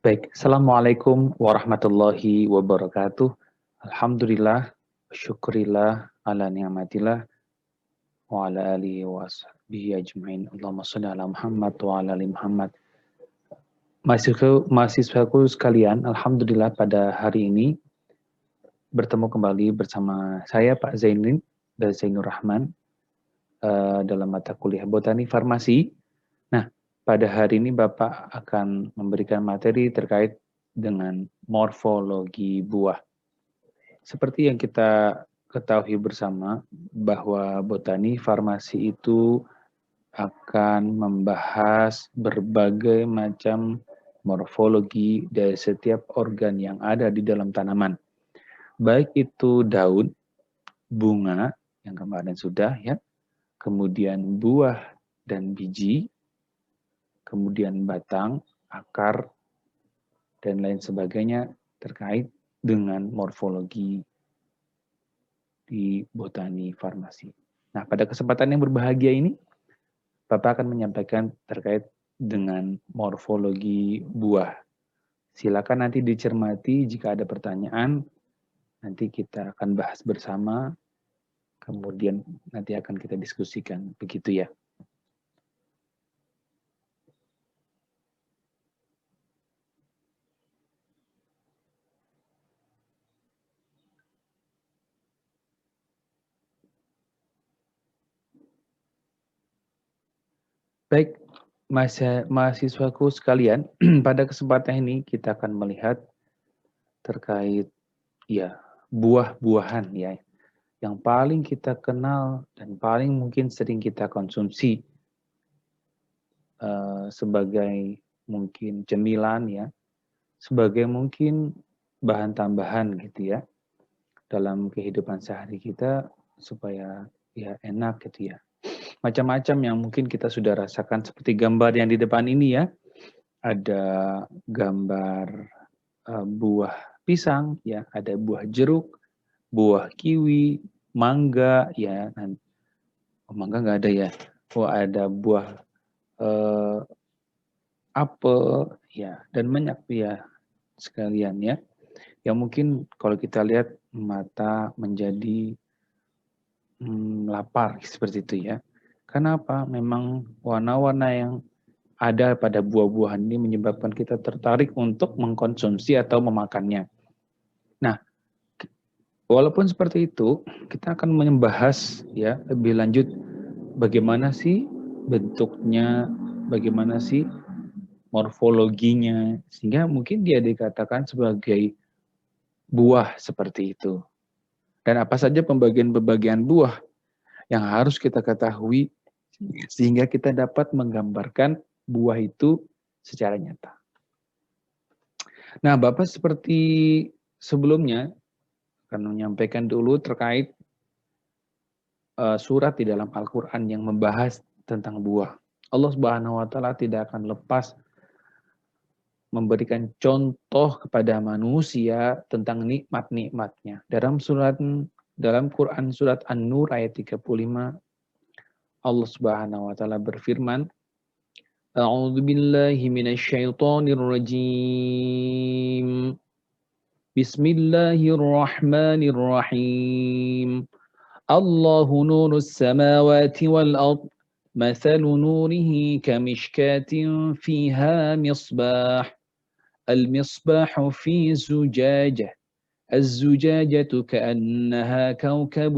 Baik, Assalamualaikum warahmatullahi wabarakatuh. Alhamdulillah, syukurillah, ala ni'matillah, wa ala alihi wa sahbihi ajma'in. Allahumma salli ala Muhammad wa ala ali Muhammad. Mahasiswaku sekalian, Alhamdulillah pada hari ini bertemu kembali bersama saya Pak Zainin dan Zainur Rahman dalam mata kuliah Botani Farmasi. Nah, pada hari ini Bapak akan memberikan materi terkait dengan morfologi buah. Seperti yang kita ketahui bersama bahwa botani farmasi itu akan membahas berbagai macam morfologi dari setiap organ yang ada di dalam tanaman. Baik itu daun, bunga, yang kemarin sudah ya, kemudian buah dan biji, kemudian batang, akar, dan lain sebagainya terkait dengan morfologi di botani farmasi. Nah, pada kesempatan yang berbahagia ini, Bapak akan menyampaikan terkait dengan morfologi buah. Silakan nanti dicermati jika ada pertanyaan, nanti kita akan bahas bersama, kemudian nanti akan kita diskusikan, begitu ya. Baik, mahasiswaku sekalian, pada kesempatan ini kita akan melihat terkait ya buah-buahan ya yang paling kita kenal dan paling mungkin sering kita konsumsi sebagai mungkin cemilan ya, sebagai mungkin bahan tambahan gitu ya dalam kehidupan sehari kita supaya ya enak gitu ya. Macam-macam yang mungkin kita sudah rasakan seperti gambar yang di depan ini ya. Ada gambar buah pisang ya, ada buah jeruk, buah kiwi, mangga ya. Oh, mangga nggak ada ya. Oh, ada buah apel ya dan banyak ya sekalian ya. Yang mungkin kalau kita lihat mata menjadi lapar seperti itu ya. Kenapa? Memang warna-warna yang ada pada buah-buahan ini menyebabkan kita tertarik untuk mengkonsumsi atau memakannya. Nah, walaupun seperti itu, kita akan membahas ya lebih lanjut bagaimana sih bentuknya, bagaimana sih morfologinya, sehingga mungkin dia dikatakan sebagai buah seperti itu. Dan apa saja pembagian-pembagian buah yang harus kita ketahui sehingga kita dapat menggambarkan buah itu secara nyata. Nah, Bapak seperti sebelumnya akan menyampaikan dulu terkait surat di dalam Al-Quran yang membahas tentang buah. Allah Subhanahu wa Ta'ala tidak akan lepas memberikan contoh kepada manusia tentang nikmat-nikmatnya. Dalam Quran surat An-Nur ayat 35 Allah Subhanahu wa Ta'ala berfirman, A'udzu billahi minasyaitonir rajim. Bismillahirrahmanirrahim. Allahu nurus samawati wal ard. مثل نوره كمشكاة فيها مصباح المصباح في زجاجة الزجاجة كأنها كوكب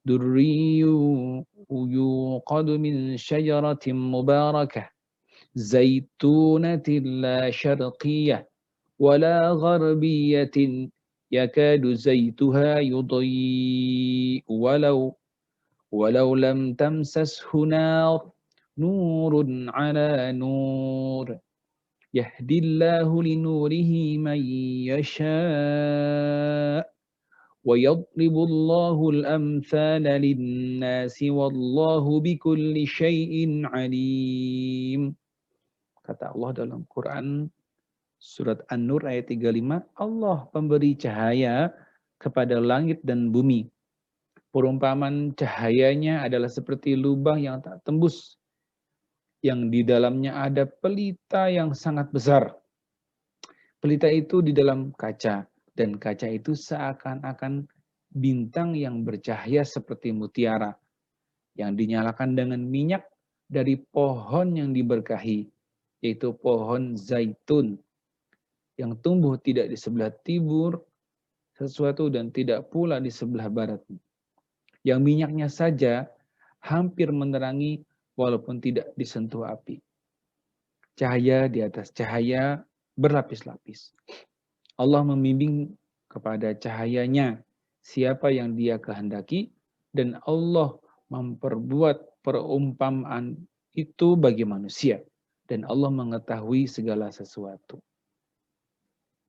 دري يوقد من شجرة مباركة زيتونة لا شرقية ولا غربية يكاد زيتها يضيء ولو لم تمسسه نار نور على نور يهدي الله لنوره من يشاء ويضرب الله الأمثال للناس والله بكل شيء عليم. Kata Allah dalam Quran surat An-Nur ayat 35, Allah pemberi cahaya kepada langit dan bumi. Perumpamaan cahayanya adalah seperti lubang yang tak tembus yang di dalamnya ada pelita yang sangat besar. Pelita itu di dalam kaca, dan kaca itu seakan-akan bintang yang bercahaya seperti mutiara, yang dinyalakan dengan minyak dari pohon yang diberkahi, yaitu pohon zaitun, yang tumbuh tidak di sebelah timur sesuatu dan tidak pula di sebelah barat. Yang minyaknya saja hampir menerangi walaupun tidak disentuh api. Cahaya di atas cahaya berlapis-lapis. Allah membimbing kepada cahayanya siapa yang Dia kehendaki, dan Allah memperbuat perumpamaan itu bagi manusia, dan Allah mengetahui segala sesuatu.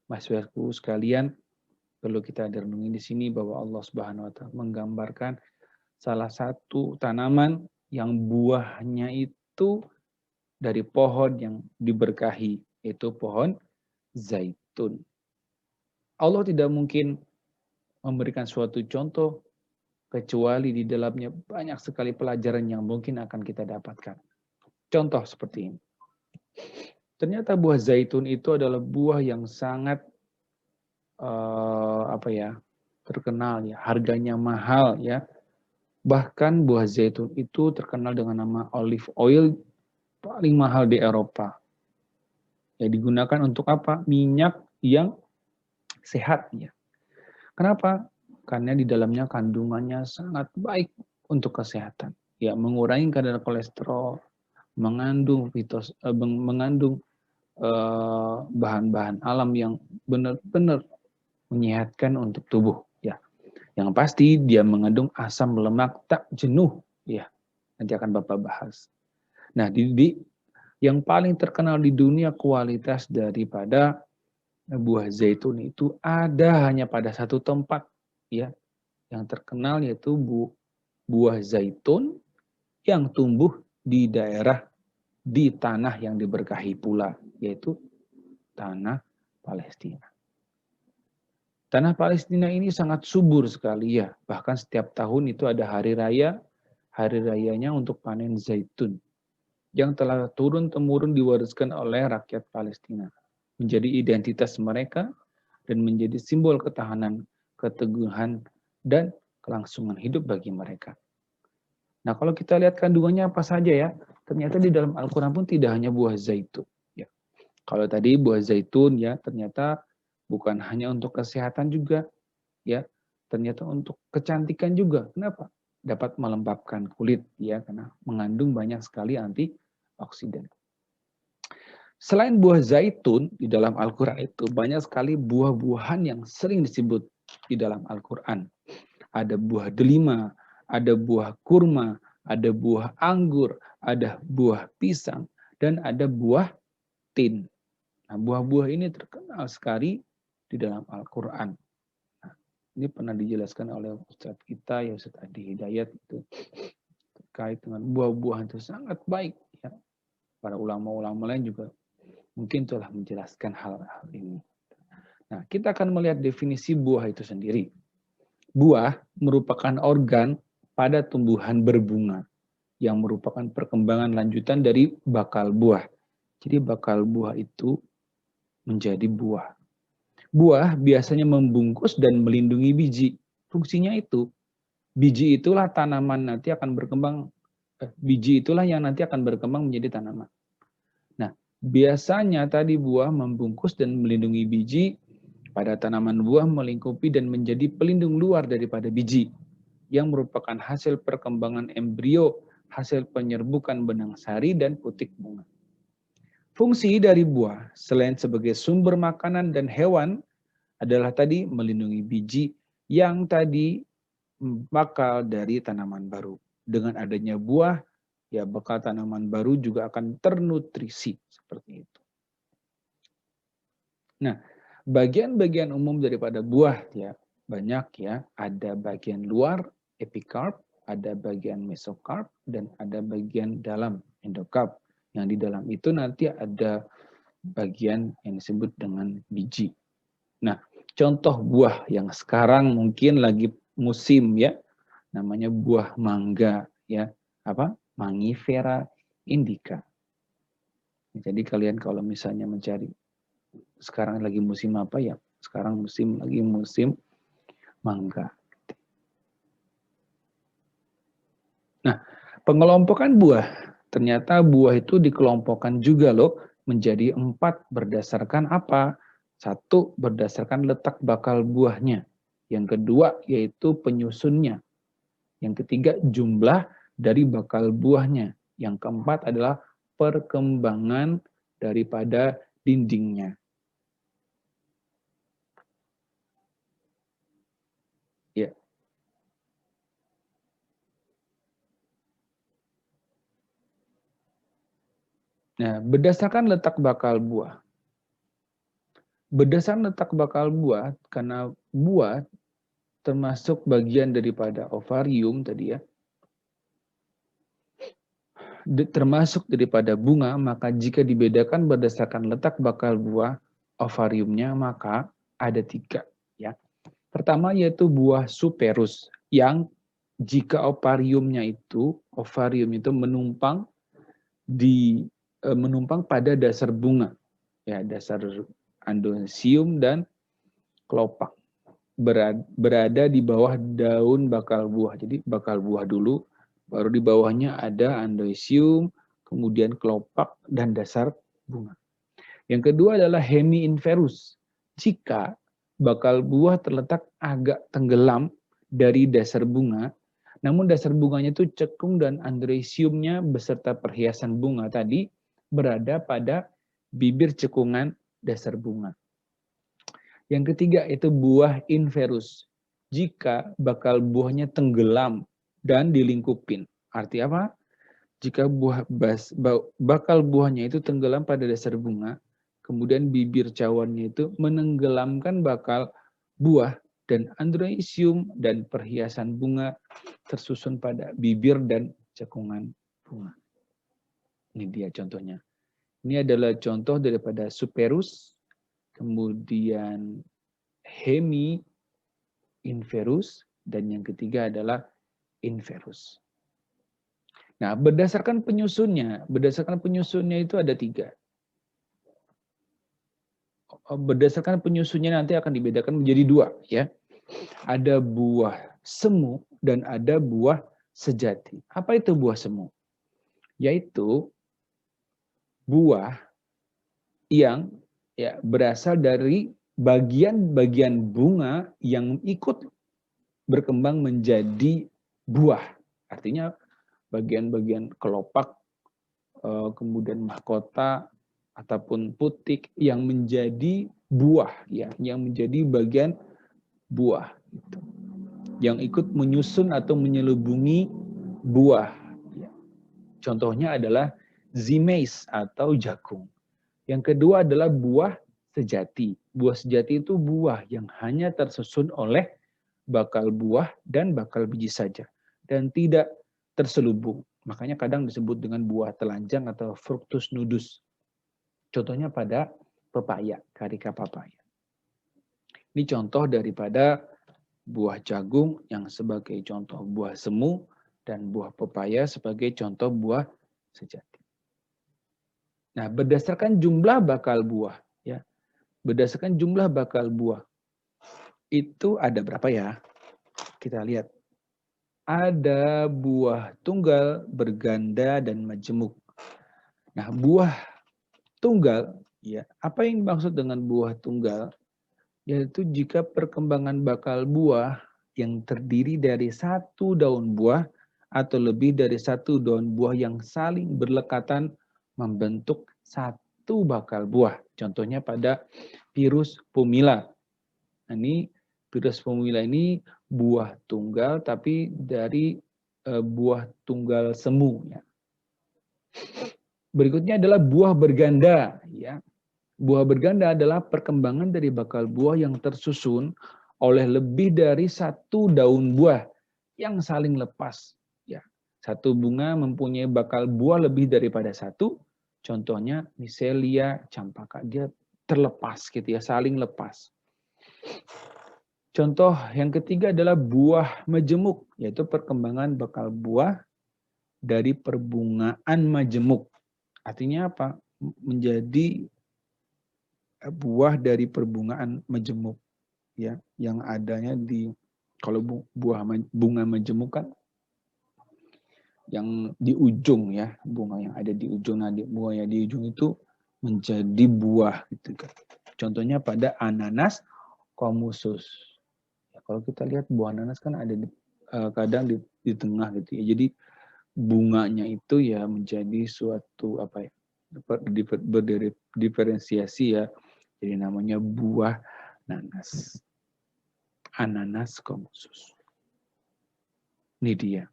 Masyarakat sekalian, perlu kita renungi di sini bahwa Allah Subhanahu wa taala menggambarkan salah satu tanaman yang buahnya itu dari pohon yang diberkahi, yaitu pohon zaitun. Allah tidak mungkin memberikan suatu contoh kecuali di dalamnya banyak sekali pelajaran yang mungkin akan kita dapatkan. Contoh seperti ini. Ternyata buah zaitun itu adalah buah yang sangat terkenal ya, harganya mahal ya. Bahkan buah zaitun itu terkenal dengan nama olive oil paling mahal di Eropa. Ya, digunakan untuk apa? Minyak yang sehat ya. Kenapa? Karena di dalamnya kandungannya sangat baik untuk kesehatan. Ya, mengurangi kadar kolesterol, mengandung bahan-bahan alam yang benar-benar menyehatkan untuk tubuh. Ya, yang pasti dia mengandung asam lemak tak jenuh. Ya, nanti akan Bapak bahas. Nah, yang paling terkenal di dunia kualitas daripada buah zaitun itu ada hanya pada satu tempat, ya, yang terkenal yaitu buah zaitun yang tumbuh di tanah yang diberkahi pula, yaitu tanah Palestina. Tanah Palestina ini sangat subur sekali ya, bahkan setiap tahun itu ada hari rayanya untuk panen zaitun yang telah turun-temurun diwariskan oleh rakyat Palestina, menjadi identitas mereka dan menjadi simbol ketahanan, keteguhan, dan kelangsungan hidup bagi mereka. Nah, kalau kita lihat kandungannya apa saja ya, ternyata di dalam Al-Quran pun tidak hanya buah zaitun. Ya. Kalau tadi buah zaitun ya, ternyata bukan hanya untuk kesehatan juga, ya, ternyata untuk kecantikan juga. Kenapa? Dapat melembabkan kulit, ya, karena mengandung banyak sekali antioksidan. Selain buah zaitun di dalam Al-Quran itu banyak sekali buah-buahan yang sering disebut di dalam Al-Quran. Ada buah delima, ada buah kurma, ada buah anggur, ada buah pisang, dan ada buah tin. Nah, buah-buah ini terkenal sekali di dalam Al-Quran. Nah, ini pernah dijelaskan oleh Ustadz kita, ya Ustadz Adi Hidayat, itu terkait dengan buah-buahan itu sangat baik. Ya. Para ulama-ulama lain juga mungkin telah menjelaskan hal-hal ini. Nah, kita akan melihat definisi buah itu sendiri. Buah merupakan organ pada tumbuhan berbunga yang merupakan perkembangan lanjutan dari bakal buah. Jadi bakal buah itu menjadi buah. Buah biasanya membungkus dan melindungi biji. Fungsinya itu, biji itulah tanaman nanti akan berkembang, biji itulah yang nanti akan berkembang menjadi tanaman. Nah, biasanya tadi buah membungkus dan melindungi biji, pada tanaman buah melingkupi dan menjadi pelindung luar daripada biji, yang merupakan hasil perkembangan embrio, hasil penyerbukan benang sari dan putik bunga. Fungsi dari buah, selain sebagai sumber makanan dan hewan, adalah tadi melindungi biji yang tadi bakal dari tanaman baru. Dengan adanya buah, ya bakal tanaman baru juga akan ternutrisi seperti itu. Nah, bagian-bagian umum daripada buah ya banyak ya. Ada bagian luar epikarp, ada bagian mesokarp, dan ada bagian dalam endokarp. Yang di dalam itu nanti ada bagian yang disebut dengan biji. Nah, contoh buah yang sekarang mungkin lagi musim ya, namanya buah mangga ya, Mangifera indica. Jadi kalian kalau misalnya mencari sekarang lagi musim apa ya? Sekarang lagi musim mangga. Nah, pengelompokan buah. Ternyata buah itu dikelompokkan juga loh menjadi 4 berdasarkan apa? 1 berdasarkan letak bakal buahnya. Yang kedua yaitu penyusunnya. Yang ketiga jumlah dari bakal buahnya. Yang keempat adalah perkembangan daripada dindingnya. Ya. Nah, berdasarkan letak bakal buah. Berdasarkan letak bakal buah, karena buah termasuk bagian daripada ovarium tadi ya, termasuk daripada bunga, maka jika dibedakan berdasarkan letak bakal buah ovariumnya, maka ada 3 ya. Pertama yaitu buah superus yang jika ovarium itu menumpang pada dasar bunga, ya dasar andosium dan kelopak berada di bawah daun bakal buah. Jadi bakal buah dulu, baru di bawahnya ada andosium, kemudian kelopak dan dasar bunga. Yang kedua adalah hemiinverus. Jika bakal buah terletak agak tenggelam dari dasar bunga, namun dasar bunganya itu cekung dan andresiumnya beserta perhiasan bunga tadi berada pada bibir cekungan dasar bunga. Yang ketiga itu buah inverus. Jika bakal buahnya tenggelam dan dilingkupin. Arti apa? Jika bakal buahnya itu tenggelam pada dasar bunga, kemudian bibir cawannya itu menenggelamkan bakal buah dan andresium dan perhiasan bunga tersusun pada bibir dan cekungan bunga. Ini dia contohnya. Ini adalah contoh daripada superus, kemudian hemiinverus, dan yang ketiga adalah inverus. Nah, berdasarkan penyusunnya itu ada 3. Berdasarkan penyusunnya nanti akan dibedakan menjadi 2 ya. Ada buah semu dan ada buah sejati. Apa itu buah semu? Yaitu buah yang ya berasal dari bagian-bagian bunga yang ikut berkembang menjadi buah. Artinya bagian-bagian kelopak, kemudian mahkota ataupun putik yang menjadi buah, ya, yang menjadi bagian buah, gitu. Yang ikut menyusun atau menyelubungi buah. Ya. Contohnya adalah zimais atau jagung. Yang kedua adalah buah sejati. Buah sejati itu buah yang hanya tersusun oleh bakal buah dan bakal biji saja dan tidak terselubung. Makanya kadang disebut dengan buah telanjang atau fructus nudus. Contohnya pada pepaya, karika papaya. Ini contoh daripada buah jagung yang sebagai contoh buah semu dan buah pepaya sebagai contoh buah sejati. Nah, berdasarkan jumlah bakal buah, ya, berdasarkan jumlah bakal buah itu ada berapa ya? Kita lihat. Ada buah tunggal, berganda, dan majemuk. Nah, buah tunggal, ya, apa yang dimaksud dengan buah tunggal? Yaitu jika perkembangan bakal buah yang terdiri dari 1 daun buah atau lebih dari 1 daun buah yang saling berlekatan membentuk 1 bakal buah. Contohnya pada Pyrus pumila. Nah, ini Pyrus pumila ini buah tunggal tapi dari buah tunggal semu. Ya. Berikutnya adalah buah berganda. Ya. Buah berganda adalah perkembangan dari bakal buah yang tersusun oleh lebih dari 1 daun buah yang saling lepas. Ya. 1 bunga mempunyai bakal buah lebih daripada 1. Contohnya miselia, campaka, dia terlepas gitu ya, saling lepas. Contoh yang ketiga adalah buah majemuk, yaitu perkembangan bakal buah dari perbungaan majemuk. Artinya apa? menjadi buah dari perbungaan majemuk, ya, yang adanya di, kalau bunga majemuk kan yang di ujung, ya, bunga yang ada di ujung, nah bunga yang di ujung itu menjadi buah gitu kan. Contohnya pada ananas komusus. Ya, kalau kita lihat buah ananas kan ada kadang di tengah gitu ya. Jadi bunganya itu ya menjadi suatu apa ya, berdiferensiasi ya. Jadi namanya buah nanas. Ananas komusus. Ini dia.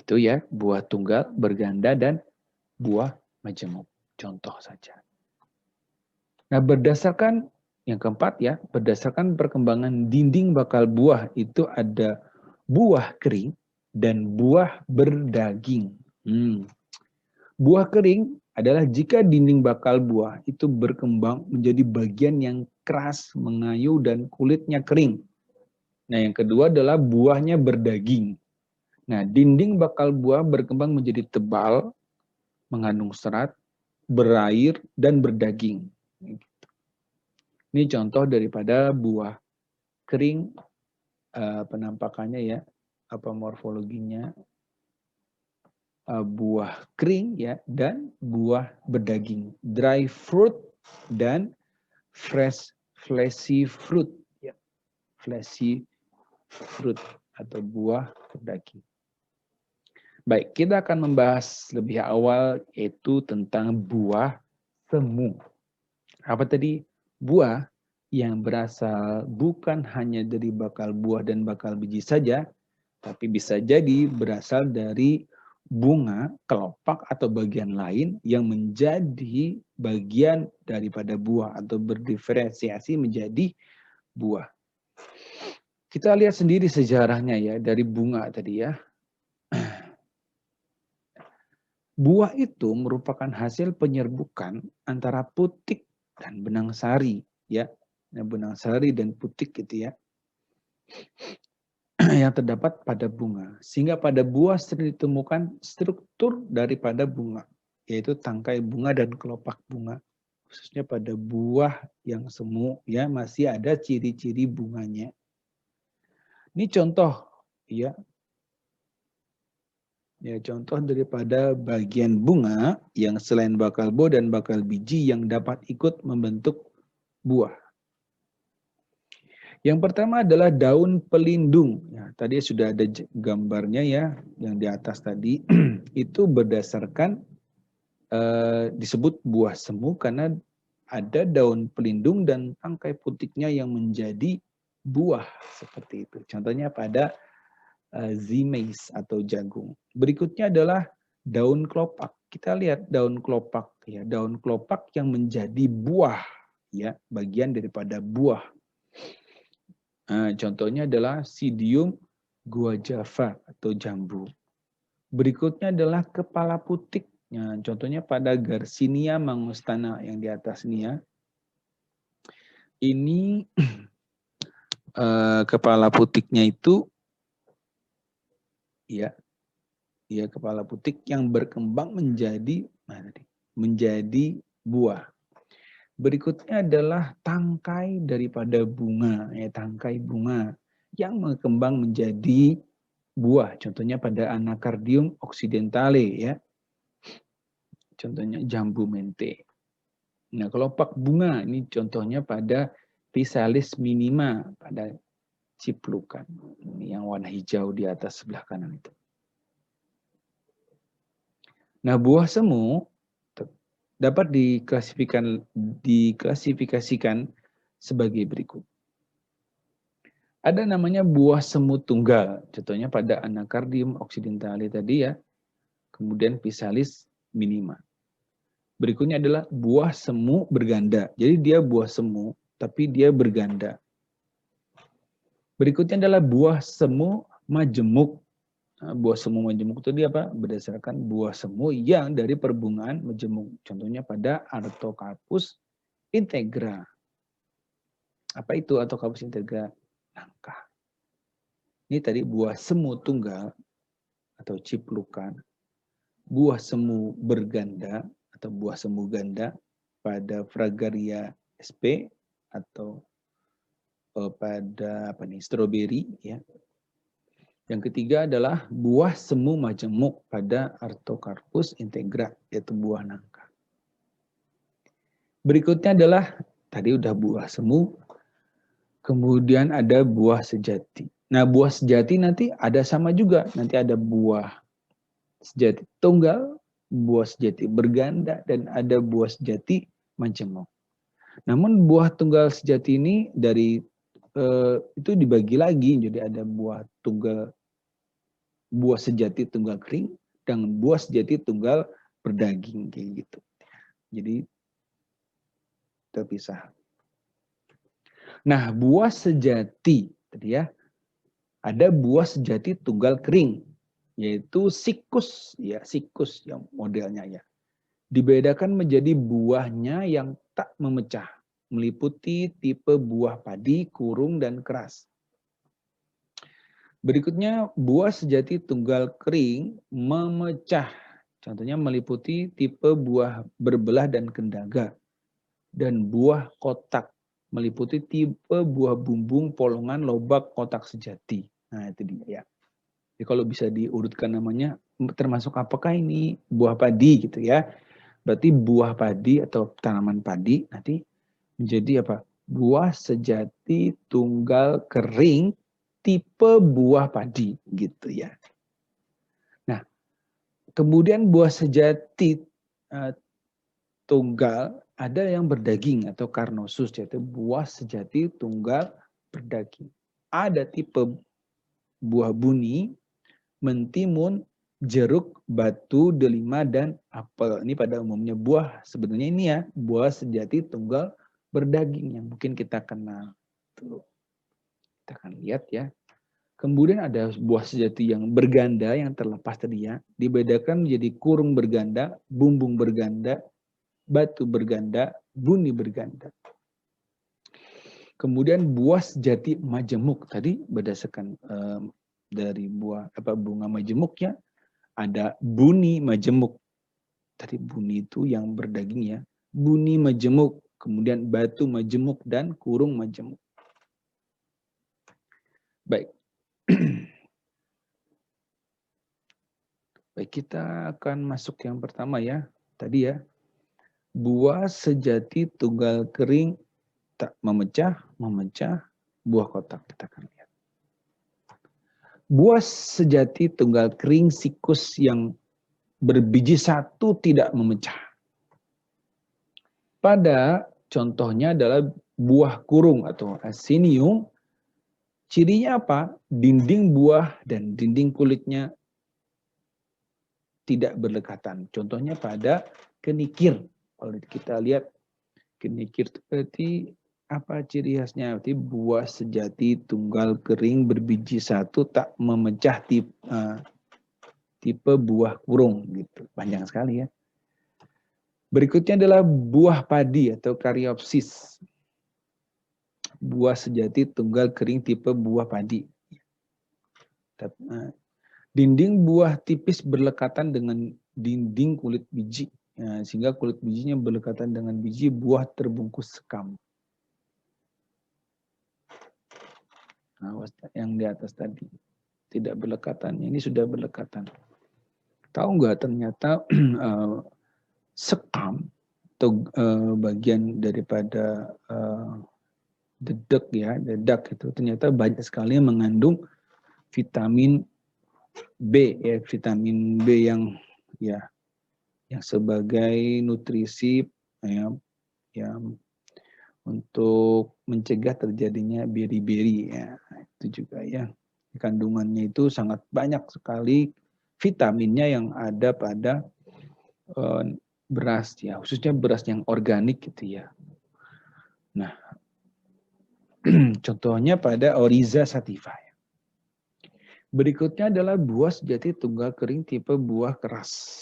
Itu ya, buah tunggal, berganda, dan buah majemuk. Contoh saja. Nah, berdasarkan yang keempat ya, berdasarkan perkembangan dinding bakal buah itu ada buah kering dan buah berdaging. Buah kering adalah jika dinding bakal buah itu berkembang menjadi bagian yang keras, mengayuh, dan kulitnya kering. Nah, yang kedua adalah buahnya berdaging. Nah, dinding bakal buah berkembang menjadi tebal, mengandung serat, berair, dan berdaging. Ini contoh daripada buah kering, penampakannya ya, apa morfologinya, buah kering ya, dan buah berdaging, dry fruit dan fleshy fruit, ya, fleshy fruit atau buah berdaging. Baik, kita akan membahas lebih awal yaitu tentang buah semu. Apa tadi? Buah yang berasal bukan hanya dari bakal buah dan bakal biji saja, tapi bisa jadi berasal dari bunga, kelopak, atau bagian lain yang menjadi bagian daripada buah atau berdiferensiasi menjadi buah. Kita lihat sendiri sejarahnya ya dari bunga tadi ya. Buah itu merupakan hasil penyerbukan antara putik dan benang sari, ya. Nah, benang sari dan putik gitu ya, yang terdapat pada bunga. Sehingga pada buah sering ditemukan struktur daripada bunga, yaitu tangkai bunga dan kelopak bunga. Khususnya pada buah yang semu, ya, masih ada ciri-ciri bunganya. Ini contoh, ya. Ya, contoh daripada bagian bunga yang selain bakal buah dan bakal biji yang dapat ikut membentuk buah. Yang pertama adalah daun pelindung. Ya, tadi sudah ada gambarnya ya, yang di atas tadi. Itu berdasarkan disebut buah semu karena ada daun pelindung dan tangkai putiknya yang menjadi buah seperti itu. Contohnya pada zimais atau jagung. Berikutnya adalah daun kelopak. Kita lihat daun kelopak ya, daun kelopak yang menjadi buah ya, bagian daripada buah. Nah, contohnya adalah Psidium guajava atau jambu. Berikutnya adalah kepala putik. Nah, contohnya pada Garcinia mangostana yang di atas ini ya. Ini kepala putiknya itu ya, ya kepala putik yang berkembang menjadi buah. Berikutnya adalah tangkai daripada bunga, ya tangkai bunga yang berkembang menjadi buah. Contohnya pada Anacardium occidentale ya. Contohnya jambu mente. Nah, kelopak bunga ini contohnya pada Physalis minima pada ciplukan. Ini yang warna hijau di atas sebelah kanan itu. Nah, buah semu dapat diklasifikasikan sebagai berikut. Ada namanya buah semu tunggal, contohnya pada Anacardium occidentale tadi ya, kemudian Physalis minima. Berikutnya adalah buah semu berganda, jadi dia buah semu, tapi dia berganda. Berikutnya adalah buah semu majemuk. Nah, buah semu majemuk itu dia apa? Berdasarkan buah semu yang dari perbungaan majemuk. Contohnya pada Artocarpus integra. Apa itu Artocarpus integra? Nangka. Ini tadi buah semu tunggal atau ciplukan, buah semu berganda atau buah semu ganda pada Fragaria sp atau pada stroberi ya. Yang ketiga adalah buah semu majemuk pada Artocarpus integra, yaitu buah nangka. Berikutnya adalah tadi udah buah semu, kemudian ada buah sejati. Nah, buah sejati nanti ada sama juga, nanti ada buah sejati tunggal, buah sejati berganda, dan ada buah sejati majemuk. Namun buah tunggal sejati ini dari itu dibagi lagi, jadi ada buah sejati tunggal kering dan buah sejati tunggal berdaging kayak gitu. Jadi terpisah. Nah, buah sejati tadi ya, ada buah sejati tunggal kering, yaitu sikus ya, sikus yang modelnya ya. Dibedakan menjadi buahnya yang tak memecah, meliputi tipe buah padi, kurung, dan keras. Berikutnya, buah sejati tunggal kering memecah. Contohnya meliputi tipe buah berbelah dan kendaga. Dan buah kotak, meliputi tipe buah bumbung, polongan, lobak, kotak sejati. Nah, itu dia ya. Jadi kalau bisa diurutkan namanya, termasuk apakah ini buah padi gitu ya. Berarti buah padi atau tanaman padi nanti menjadi apa? Buah sejati tunggal kering tipe buah padi gitu ya. Nah, kemudian buah sejati tunggal ada yang berdaging atau karnosus, yaitu buah sejati tunggal berdaging. Ada tipe buah buni, mentimun, jeruk, batu, delima, dan apel. Ini pada umumnya buah, sebenarnya ini ya, buah sejati tunggal berdaging yang mungkin kita kenal. Tuh. Kita akan lihat ya. Kemudian ada buah sejati yang berganda yang terlepas tadi ya. Dibedakan menjadi kurung berganda, bumbung berganda, batu berganda, buni berganda. Kemudian buah sejati majemuk tadi berdasarkan dari bunga majemuknya. Ada buni majemuk. Tadi buni itu yang berdaging ya. Buni majemuk, kemudian batu majemuk, dan kurung majemuk. Baik. Baik, kita akan masuk yang pertama ya. Tadi ya. Buah sejati tunggal kering tak memecah, buah kotak. Kita akan lihat. Buah sejati tunggal kering sikus yang berbiji satu tidak memecah. Pada contohnya adalah buah kurung atau Asinium. Cirinya apa? Dinding buah dan dinding kulitnya tidak berdekatan. Contohnya pada kenikir. Kalau kita lihat kenikir itu berarti apa ciri khasnya? Berarti buah sejati tunggal kering berbiji satu tak memecah tipe buah kurung gitu. Panjang sekali ya. Berikutnya adalah buah padi atau Caryopsis. Buah sejati tunggal kering tipe buah padi. Dinding buah tipis berdekatan dengan dinding kulit biji. Sehingga kulit bijinya berdekatan dengan biji buah terbungkus sekam. Nah, yang di atas tadi tidak berdekatan, ini sudah berdekatan. Tahu nggak ternyata sekam atau bagian daripada dedak itu ternyata banyak sekali mengandung vitamin B ya, vitamin B yang sebagai nutrisi yang untuk mencegah terjadinya beri-beri ya. Itu juga ya. Kandungannya itu sangat banyak sekali vitaminnya yang ada pada beras ya, khususnya beras yang organik gitu ya. Nah, contohnya pada Oryza sativa. Berikutnya adalah buah sejati tunggal kering tipe buah keras.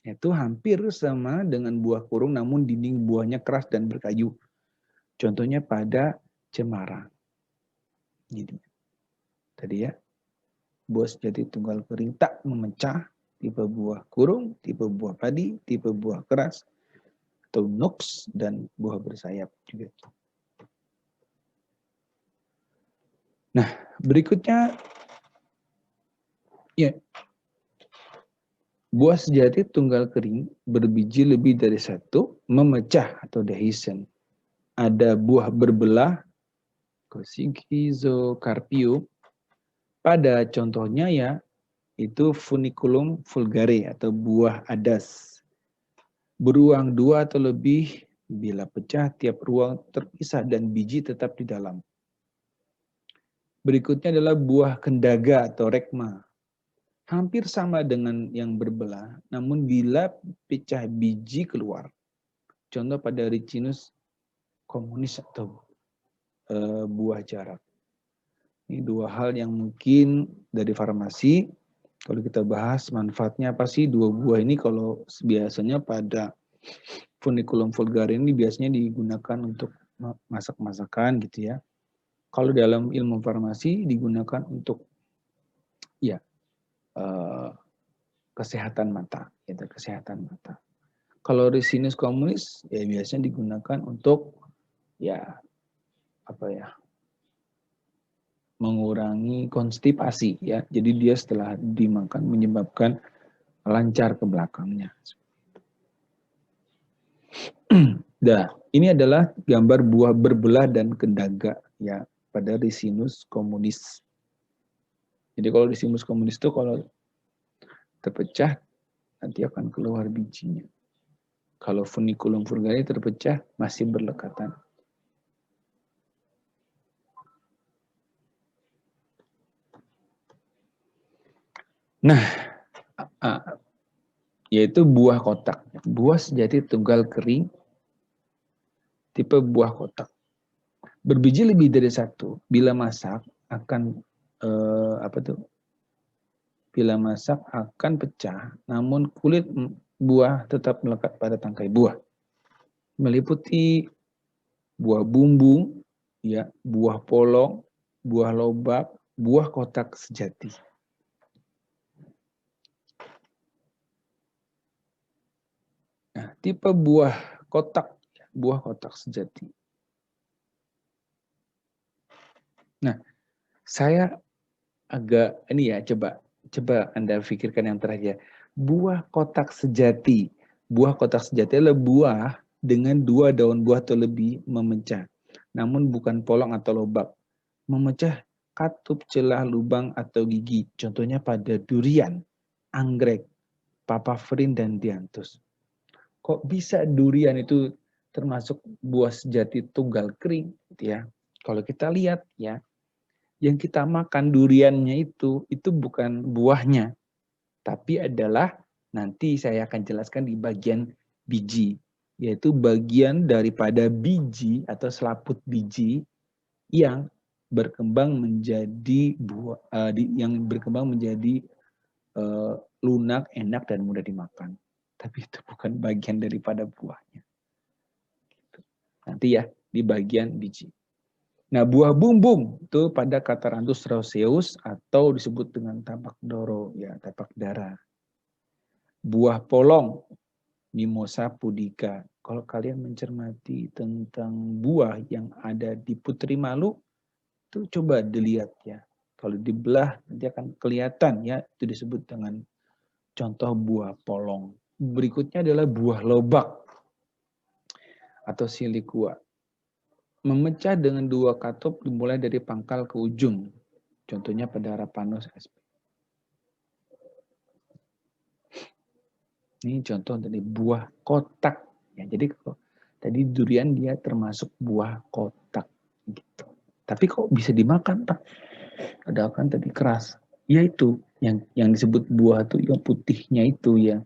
Itu hampir sama dengan buah kurung namun dinding buahnya keras dan berkayu. Contohnya pada cemara. Jadi, tadi ya. buah sejati tunggal kering tak memecah, tipe buah kurung, tipe buah padi, tipe buah keras, atau nuks, dan buah bersayap juga. Nah, berikutnya, ya, buah sejati tunggal kering berbiji lebih dari satu, memecah atau dehiscent. Ada buah berbelah, Schizocarpium. Pada contohnya ya, itu Funiculum vulgare atau buah adas. Beruang 2 atau lebih, bila pecah tiap ruang terpisah dan biji tetap di dalam. Berikutnya adalah buah kendaga atau rekma. Hampir sama dengan yang berbelah, namun bila pecah biji keluar. Contoh pada Ricinus communis atau buah jarak. Ini dua hal yang mungkin dari farmasi. Kalau kita bahas manfaatnya apa sih dua buah ini, kalau biasanya pada Funiculum vulgare ini biasanya digunakan untuk masak-masakan gitu ya. Kalau dalam ilmu farmasi digunakan untuk ya kesehatan mata, gitu, kesehatan mata. Kalau Ricinus communis ya biasanya digunakan untuk ya apa ya, mengurangi konstipasi ya. Jadi dia setelah dimakan menyebabkan lancar ke belakangnya. Nah, ini adalah gambar buah berbelah dan kendaga ya pada Ricinus communis. Jadi kalau Ricinus communis itu kalau terpecah nanti akan keluar bijinya. Kalau Funiculum vulgare terpecah masih berlekatan. Nah, yaitu buah kotak. Buah sejati tunggal kering, tipe buah kotak. Berbiji lebih dari satu. Bila masak akan bila masak akan pecah, namun kulit buah tetap melekat pada tangkai buah. Meliputi buah bumbung, ya, buah polong, buah lobak, buah kotak sejati. Nah, tipe buah kotak sejati. Nah, saya agak ini ya, coba Anda pikirkan yang terakhir. Buah kotak sejati. Buah kotak sejati adalah buah dengan 2 daun buah atau lebih memecah. Namun bukan polong atau lobak. Memecah katup, celah, lubang, atau gigi. Contohnya pada durian, anggrek, papaverin, dan dianthus. Kok bisa durian itu termasuk buah sejati tunggal kering? Ya, kalau kita lihat ya, yang kita makan duriannya itu bukan buahnya, tapi adalah nanti saya akan jelaskan di bagian biji, yaitu bagian daripada biji atau selaput biji yang berkembang menjadi buah, yang berkembang menjadi lunak, enak, dan mudah dimakan. Tapi itu bukan bagian daripada buahnya. Nanti ya di bagian biji. Nah, buah bumbung itu pada Catharanthus roseus atau disebut dengan tapak doro, ya, tapak dara. Buah polong, Mimosa pudica. Kalau kalian mencermati tentang buah yang ada di Putri Malu, itu coba dilihat ya. Kalau dibelah nanti akan kelihatan ya, itu disebut dengan contoh buah polong. Berikutnya adalah buah lobak atau silikua. Memecah dengan 2 katup dimulai dari pangkal ke ujung. Contohnya pada Rapanus sp. Ini contoh dari buah kotak. Ya, jadi tadi durian dia termasuk buah kotak. Gitu. Tapi kok bisa dimakan, Pak? Padahal kan tadi keras. Ya itu yang disebut buah itu yang putihnya itu ya.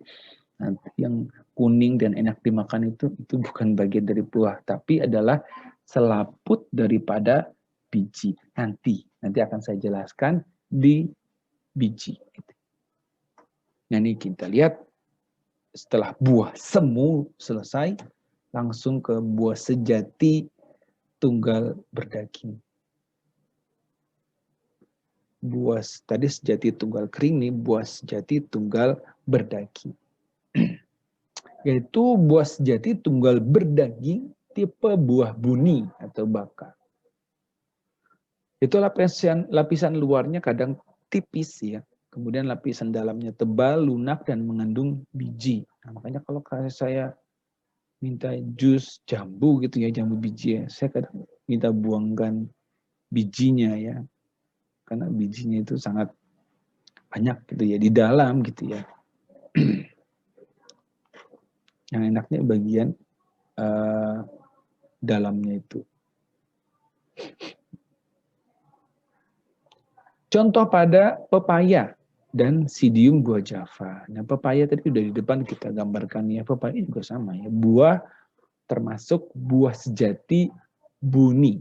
Nanti yang kuning dan enak dimakan itu bukan bagian dari buah, tapi adalah selaput daripada biji. Nanti akan saya jelaskan di biji. Nah, ini kita lihat setelah buah semu selesai, langsung ke buah sejati tunggal berdaging. buah tadi sejati tunggal kering nih, buah sejati tunggal berdaging. Yaitu buah sejati tunggal berdaging tipe buah buni atau baka. Itu lapisan luarnya kadang tipis ya. Kemudian lapisan dalamnya tebal, lunak, dan mengandung biji. Nah, makanya kalau saya minta jus jambu gitu ya, jambu biji ya, saya kadang minta buangkan bijinya ya. Karena bijinya itu sangat banyak gitu ya, di dalam gitu ya. Yang enaknya bagian dalamnya itu. Contoh pada pepaya dan sidium buah java. Nah, pepaya tadi udah di depan kita gambarkan ya. Pepaya juga sama ya. Buah termasuk buah sejati buni.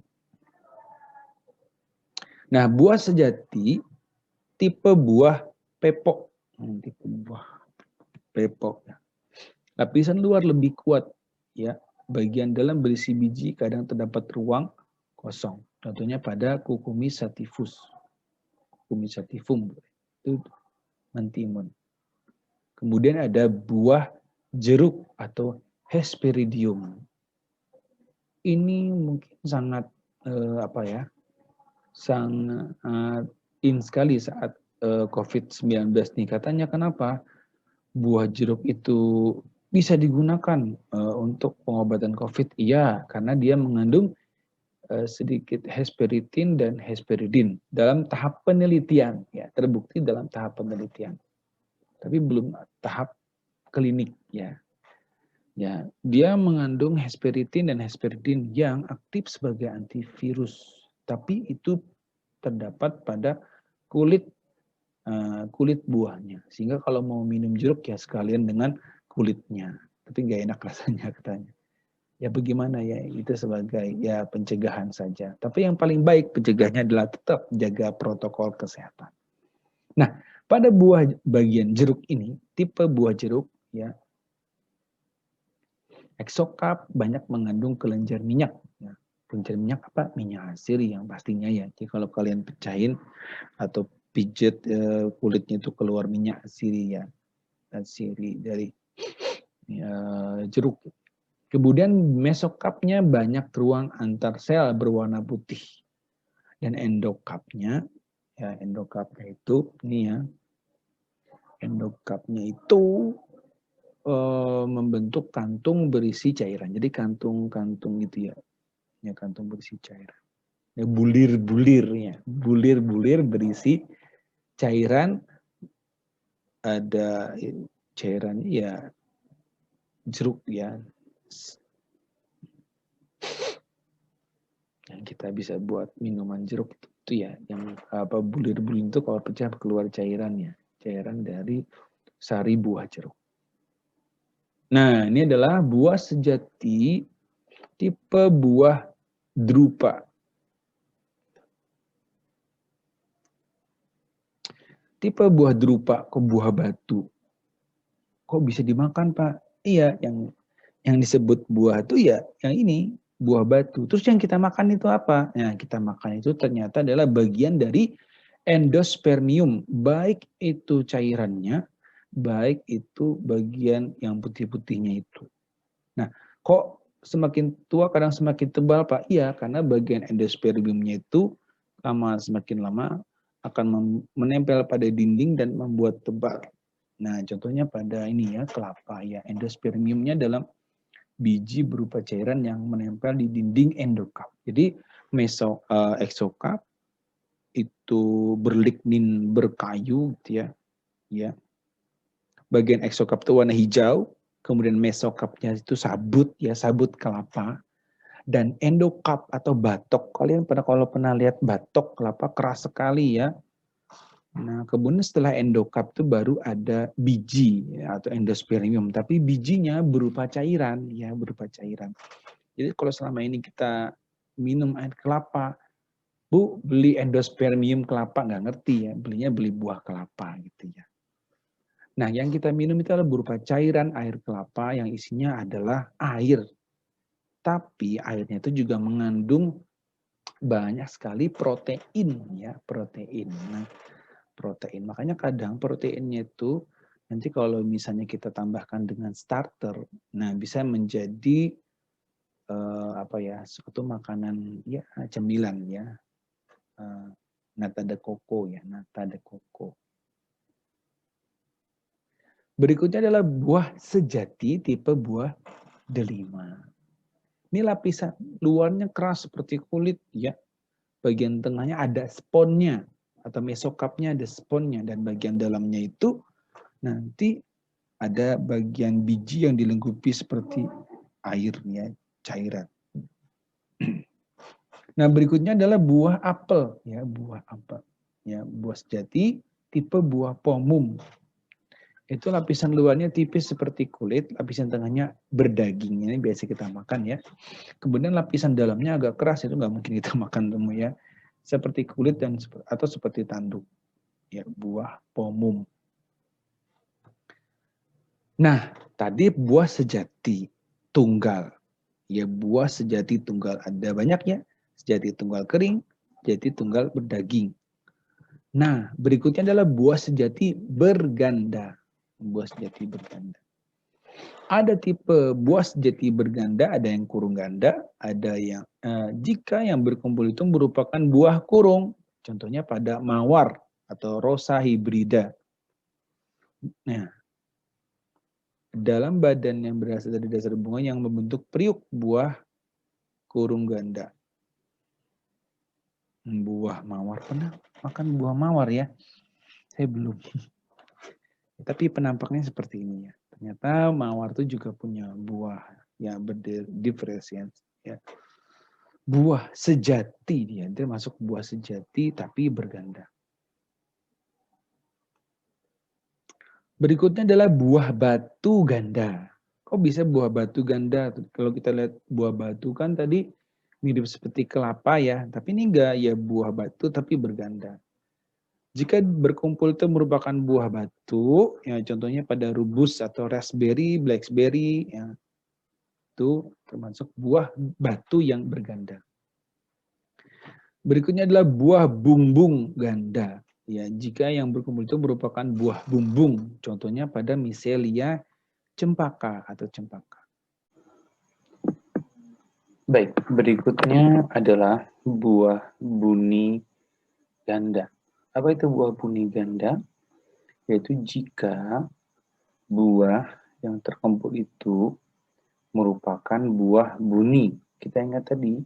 Nah, buah sejati tipe buah pepok. Tipe buah pepok. Lapisan luar lebih kuat ya. Bagian dalam berisi biji, kadang terdapat ruang kosong. Contohnya pada Cucumis sativus. Cucumis sativum itu mentimun. Kemudian ada buah jeruk atau Hesperidium. Ini mungkin sangat sangat in sekali saat COVID-19 nih. Katanya kenapa buah jeruk itu bisa digunakan untuk pengobatan COVID? Iya, karena dia mengandung sedikit hesperitin dan hesperidin dalam tahap penelitian, ya terbukti dalam tahap penelitian, tapi belum tahap klinik ya. Ya, dia mengandung hesperitin dan hesperidin yang aktif sebagai antivirus, tapi itu terdapat pada kulit buahnya, sehingga kalau mau minum jeruk ya sekalian dengan kulitnya, tapi nggak enak rasanya katanya. Ya bagaimana ya, itu sebagai ya pencegahan saja. Tapi yang paling baik pencegahnya adalah tetap jaga protokol kesehatan. Nah, pada buah bagian jeruk ini, tipe buah jeruk ya, Exocap banyak mengandung kelenjar minyak. Ya. Kelenjar minyak apa? Minyak asiri yang pastinya ya. Jadi kalau kalian pecahin atau pijet kulitnya itu keluar minyak asiri ya. Asiri dari jeruk. Kemudian mesokapnya banyak ruang antar sel berwarna putih. Dan endokapnya, ya endokapnya itu, ini ya, endokapnya itu membentuk kantung berisi cairan. Jadi kantung-kantung gitu ya, ya kantung berisi cairan. Ya, bulir-bulirnya, bulir-bulir berisi cairan, ada cairan ya jeruk ya, yang kita bisa buat minuman jeruk itu ya, yang apa bulir-bulir itu kalau pecah keluar cairannya, cairan dari sari buah jeruk. Nah, ini adalah buah sejati tipe buah drupa. Tipe buah drupa kok buah batu. Kok bisa dimakan, Pak? Iya, yang disebut buah itu ya yang ini, buah batu. Terus yang kita makan itu apa? Nah, kita makan itu ternyata adalah bagian dari endospermium, baik itu cairannya, baik itu bagian yang putih-putihnya itu. Nah, kok semakin tua kadang semakin tebal, Pak? Iya, karena bagian endospermiumnya itu semakin lama akan menempel pada dinding dan membuat tebal. Nah, contohnya pada ini ya, kelapa ya, endospermiumnya dalam biji berupa cairan yang menempel di dinding endokap. Jadi exokap itu berlignin berkayu gitu ya. Ya. Bagian exokap itu warna hijau, kemudian mesokapnya itu sabut ya, sabut kelapa. Dan endokap atau batok, kalian kalau pernah lihat batok kelapa keras sekali ya. Nah, kemudian setelah endokap itu baru ada biji ya, atau endospermium, tapi bijinya berupa cairan ya, berupa cairan. Jadi kalau selama ini kita minum air kelapa, Bu, beli endospermium kelapa nggak ngerti ya, belinya beli buah kelapa gitu ya. Nah, yang kita minum itu adalah berupa cairan air kelapa yang isinya adalah air. Tapi airnya itu juga mengandung banyak sekali protein ya, protein. Nah, protein. Makanya kadang proteinnya itu nanti kalau misalnya kita tambahkan dengan starter, nah bisa menjadi apa ya, suatu makanan ya cemilan ya. Nata de coco ya, nata de coco. Berikutnya adalah buah sejati tipe buah delima. Ini lapisan luarnya keras seperti kulit ya. Bagian tengahnya ada sponnya atau mesokapnya ada sponnya, dan bagian dalamnya itu nanti ada bagian biji yang dilengkapi seperti airnya, cairan. Nah, berikutnya adalah buah apel ya, buah apel. Ya, buah sejati tipe buah pomum. Itu lapisan luarnya tipis seperti kulit, lapisan tengahnya berdaging. Ini biasa kita makan ya. Kemudian lapisan dalamnya agak keras, itu nggak mungkin kita makan temu ya. Seperti kulit dan atau seperti tanduk. Ya, buah pomum. Nah, tadi buah sejati tunggal. Ya, buah sejati tunggal ada banyak ya. Sejati tunggal kering, sejati tunggal berdaging. Nah, berikutnya adalah buah sejati berganda. Buah sejati berganda. Ada tipe buah sejati berganda, ada yang kurung ganda, ada yang jika yang berkumpul itu merupakan buah kurung, contohnya pada mawar atau rosa hibrida. Nah, dalam badan yang berasal dari dasar bunga yang membentuk periuk buah kurung ganda. Buah mawar, pernah makan buah mawar ya? Saya belum. Tapi penampaknya seperti ini ya. Ternyata mawar itu juga punya buah yang berdiferensiasi ya. Buah sejati dia masuk buah sejati tapi berganda. Berikutnya adalah buah batu ganda. Kok bisa buah batu ganda? Kalau kita lihat buah batu kan tadi mirip seperti kelapa ya, tapi ini enggak ya, buah batu tapi berganda. Jika berkumpul itu merupakan buah batu, ya contohnya pada rubus atau raspberry, blackberry, ya, itu termasuk buah batu yang berganda. Berikutnya adalah buah bumbung ganda. Ya, jika yang berkumpul itu merupakan buah bumbung, contohnya pada miselia cempaka atau cempaka. Baik, berikutnya adalah buah buni ganda. Apa itu buah buni ganda? Yaitu jika buah yang terkumpul itu merupakan buah buni. Kita ingat tadi,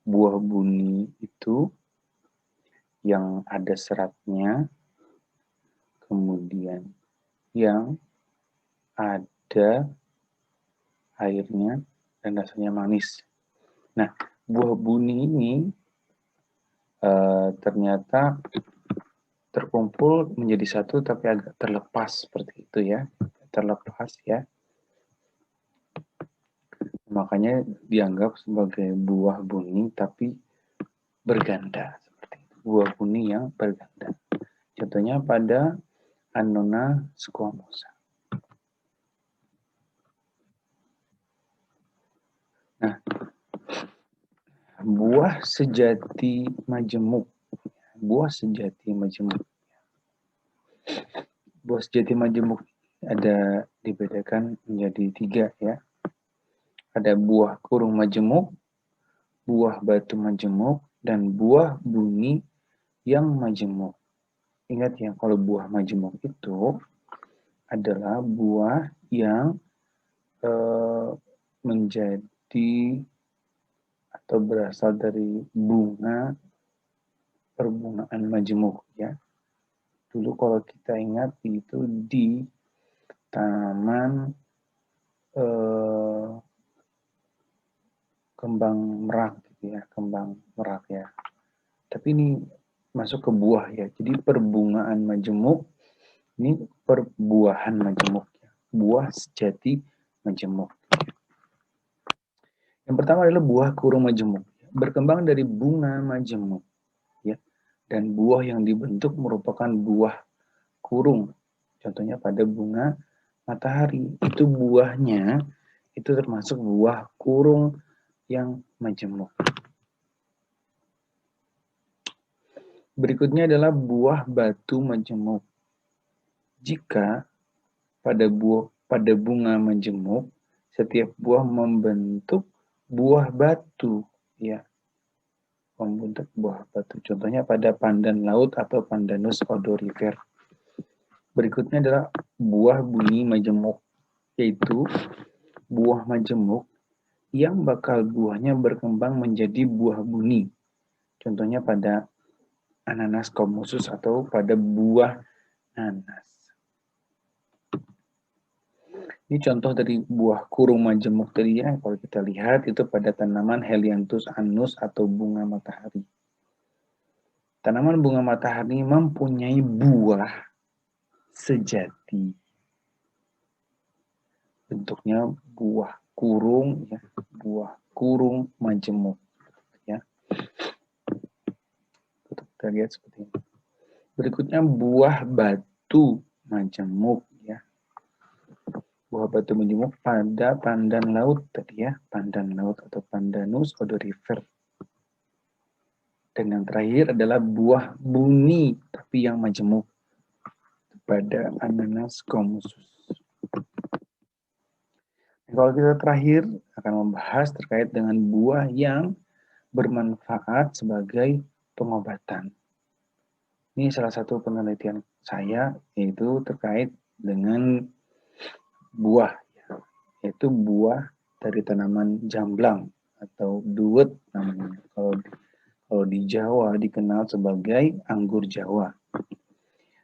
buah buni itu yang ada seratnya, kemudian yang ada airnya dan rasanya manis. Nah, buah buni ini ternyata terkumpul menjadi satu tapi agak terlepas seperti itu ya, terlepas ya. Makanya dianggap sebagai buah buni tapi berganda seperti itu. Buah buni yang berganda. Contohnya pada Annona squamosa. Nah, buah sejati majemuk. Buah sejati majemuk. Buah sejati majemuk ada dibedakan menjadi 3 ya. Ada buah kurung majemuk, buah batu majemuk, dan buah buni yang majemuk. Ingat ya, kalau buah majemuk itu adalah buah yang menjadi atau berasal dari bunga perbungaan majemuk ya. Dulu kalau kita ingat itu di Taman Kembang Merak gitu ya, Kembang Merak ya. Tapi ini masuk ke buah ya. Jadi perbungaan majemuk ini perbuahan majemuk ya. Buah sejati majemuk. Yang pertama adalah buah kurung majemuk. Berkembang dari bunga majemuk ya. Dan buah yang dibentuk merupakan buah kurung. Contohnya pada bunga matahari. Itu buahnya itu termasuk buah kurung yang majemuk. Berikutnya adalah buah batu majemuk. Jika pada bunga majemuk, setiap buah membentuk buah batu, ya, membentuk buah batu. Contohnya pada pandan laut atau Pandanus odorifer. Berikutnya adalah buah buni majemuk, yaitu buah majemuk yang bakal buahnya berkembang menjadi buah buni. Contohnya pada ananas komusus atau pada buah nanas. Ini contoh dari buah kurung majemuk tadi ya, kalau kita lihat itu pada tanaman Helianthus annus atau bunga matahari. Tanaman bunga matahari mempunyai buah sejati. Bentuknya buah kurung ya, buah kurung majemuk ya. Kita lihat seperti ini. Berikutnya buah batu majemuk ya. Buah batu majemuk pada pandan laut tadi ya, pandan laut atau Pandanus odorifer. Dan yang terakhir adalah buah buni tapi yang majemuk pada ananas komusus. Kalau kita terakhir akan membahas terkait dengan buah yang bermanfaat sebagai pengobatan. Ini salah satu penelitian saya, yaitu terkait dengan buah, yaitu buah dari tanaman jamblang atau duet namanya. Kalau di Jawa dikenal sebagai anggur Jawa.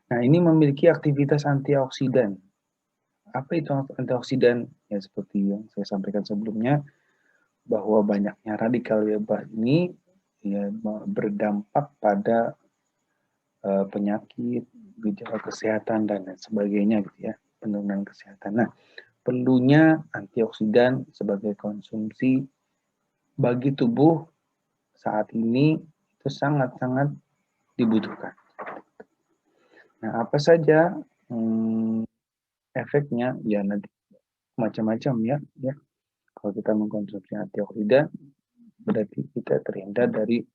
Nah, ini memiliki aktivitas antioksidan. Apa itu antioksidan? Ya seperti yang saya sampaikan sebelumnya, bahwa banyaknya radikal bebas ini ya, berdampak pada penyakit, gejala kesehatan dan lain sebagainya gitu ya, penurunan kesehatan. Nah, perlunya antioksidan sebagai konsumsi bagi tubuh saat ini itu sangat-sangat dibutuhkan. Nah, apa saja efeknya? Ya nanti macam-macam ya. Kalau kita mengkonsumsi antioksidan, berarti kita terhindar dari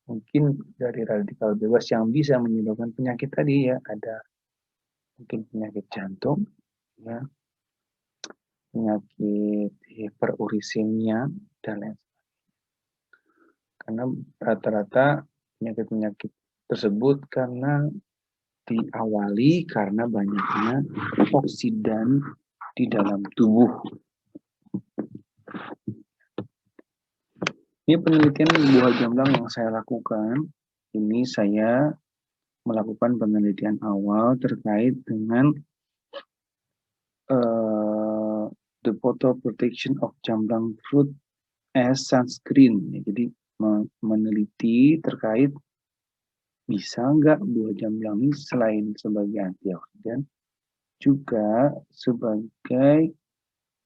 mungkin dari radikal bebas yang bisa menyebabkan penyakit tadi ya. Ada mungkin penyakit jantung, ya, penyakit hiperurisemia dan lain sebagainya. Karena rata-rata penyakit-penyakit tersebut karena diawali karena banyaknya oksidan di dalam tubuh. Ini penelitian buah jamblang yang saya lakukan. Ini saya melakukan penelitian awal terkait dengan the photo protection of jamblang fruit as sunscreen. Jadi meneliti terkait bisa nggak buah jamblang ini selain sebagai antioksidan juga sebagai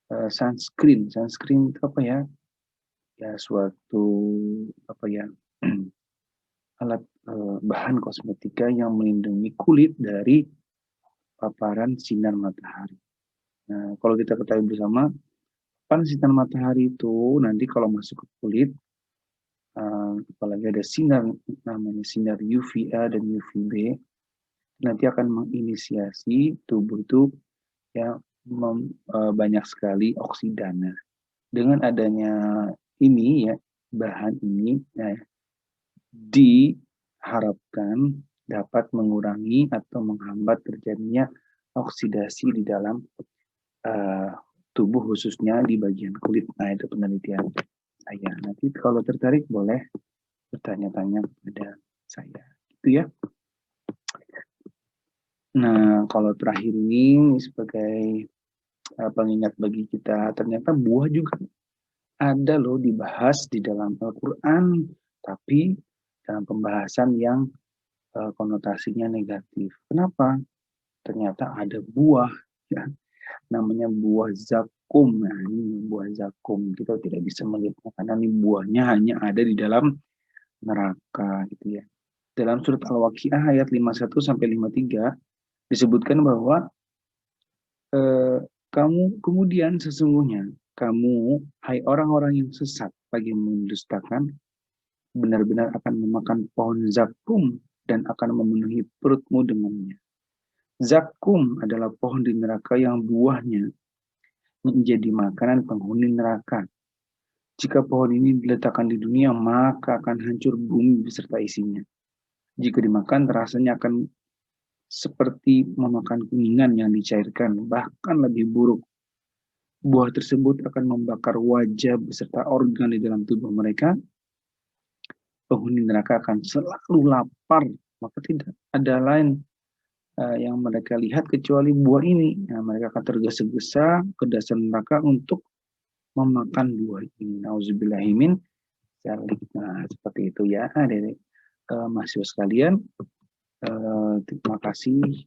sunscreen. Sunscreen itu apa ya? Ya suatu apa ya? alat bahan kosmetika yang melindungi kulit dari paparan sinar matahari. Nah, kalau kita ketahui bersama, paparan sinar matahari itu nanti kalau masuk ke kulit, apalagi ada sinar namanya sinar UVA dan UVB, nanti akan menginisiasi tubuh itu ya banyak sekali oksidana. Dengan adanya ini ya bahan ini diharapkan dapat mengurangi atau menghambat terjadinya oksidasi di dalam tubuh khususnya di bagian kulit. Nah, itu penelitian saya. Nanti kalau tertarik boleh bertanya-tanya kepada saya. Gitu ya. Nah, kalau terakhir ini sebagai pengingat bagi kita, ternyata buah juga ada loh dibahas di dalam Al-Quran, tapi dalam pembahasan yang konotasinya negatif. Kenapa? Ternyata ada buah, ya, namanya buah zakum. Nah, ini buah zakum. Kita tidak bisa melihatnya karena ini buahnya hanya ada di dalam neraka, gitu ya. Dalam surat Al-Waqiah ayat 51 sampai 53 disebutkan bahwa kemudian sesungguhnya kamu, hai orang-orang yang sesat, bagi mendustakan, benar-benar akan memakan pohon zakum dan akan memenuhi perutmu dengannya. Zakum adalah pohon di neraka yang buahnya menjadi makanan penghuni neraka. Jika pohon ini diletakkan di dunia, maka akan hancur bumi beserta isinya. Jika dimakan, rasanya akan seperti memakan kuningan yang dicairkan, bahkan lebih buruk. Buah tersebut akan membakar wajah beserta organ di dalam tubuh mereka. Penghuni neraka akan selalu lapar, maka tidak ada lain yang mereka lihat kecuali buah ini. Nah, mereka akan tergesa-gesa ke dasar neraka untuk memakan buah ini. Nauzubillahimin dzalik. Nah, seperti itu ya, adik-adik mahasiswa sekalian. Terima kasih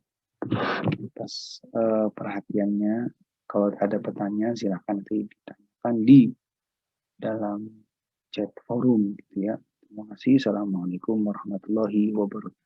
atas perhatiannya. Kalau ada pertanyaan silahkan ditanyakan di dalam chat forum gitu ya. Terima kasih. Assalamualaikum warahmatullahi wabarakatuh.